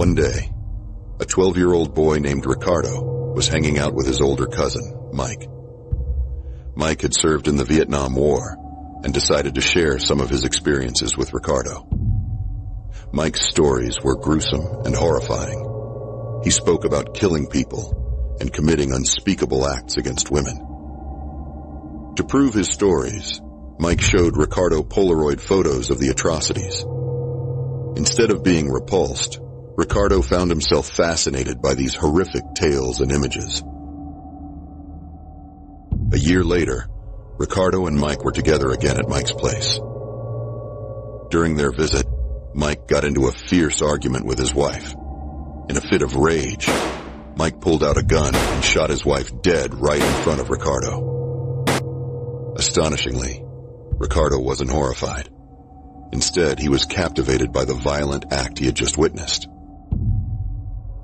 One day, a 12-year-old boy named Ricardo was hanging out with his older cousin, Mike. Mike had served in the Vietnam War and decided to share some of his experiences with Ricardo. Mike's stories were gruesome and horrifying. He spoke about killing people and committing unspeakable acts against women. To prove his stories, Mike showed Ricardo Polaroid photos of the atrocities. Instead of being repulsed, Ricardo found himself fascinated by these horrific tales and images. A year later, Ricardo and Mike were together again at Mike's place. During their visit, Mike got into a fierce argument with his wife. In a fit of rage, Mike pulled out a gun and shot his wife dead right in front of Ricardo. Astonishingly, Ricardo wasn't horrified. Instead, he was captivated by the violent act he had just witnessed.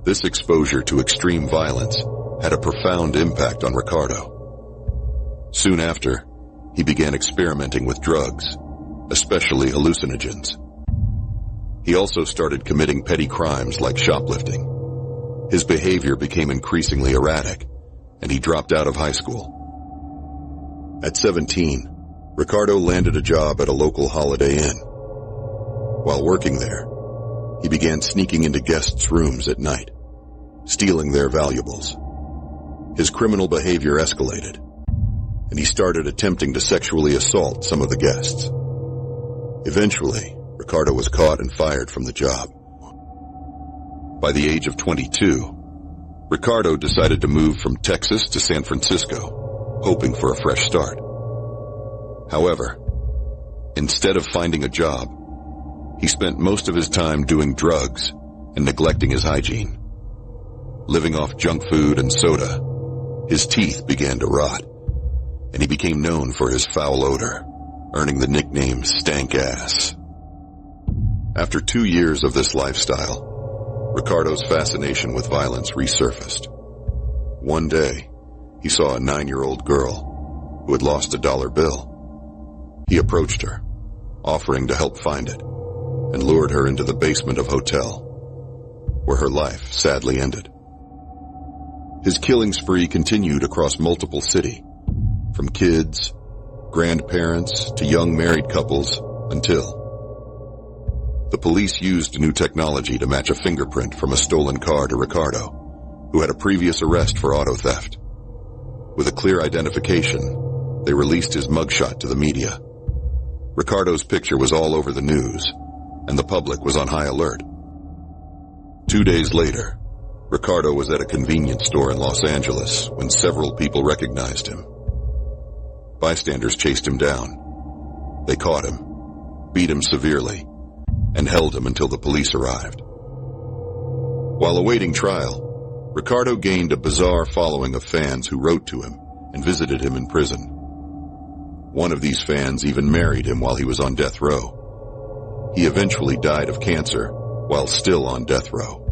This exposure to extreme violence had a profound impact on Ricardo. Soon after, he began experimenting with drugs, especially hallucinogens. He also started committing petty crimes like shoplifting. His behavior became increasingly erratic, and he dropped out of high school. At 17, Ricardo landed a job at a local Holiday Inn. While working there, he began sneaking into guests' rooms at night, stealing their valuables. His criminal behavior escalated, and he started attempting to sexually assault some of the guests. Eventually, Ricardo was caught and fired from the job. By the age of 22, Ricardo decided to move from Texas to San Francisco, hoping for a fresh start. However, instead of finding a job, he spent most of his time doing drugs and neglecting his hygiene. Living off junk food and soda, his teeth began to rot, and he became known for his foul odor, earning the nickname Stank Ass. After 2 years of this lifestyle, Ricardo's fascination with violence resurfaced. One day, he saw a 9-year-old girl who had lost a dollar bill. He approached her, offering to help find it, and lured her into the basement of a hotel, where her life sadly ended. His killing spree continued across multiple cities, from kids, grandparents, to young married couples, until the police used new technology to match a fingerprint from a stolen car to Ricardo, who had a previous arrest for auto theft. With a clear identification, they released his mugshot to the media. Ricardo's picture was all over the news, and the public was on high alert. 2 days later, Ricardo was at a convenience store in Los Angeles when several people recognized him. Bystanders chased him down. They caught him, beat him severely, and held him until the police arrived. While awaiting trial, Ricardo gained a bizarre following of fans who wrote to him and visited him in prison. One of these fans even married him while he was on death row. He eventually died of cancer while still on death row.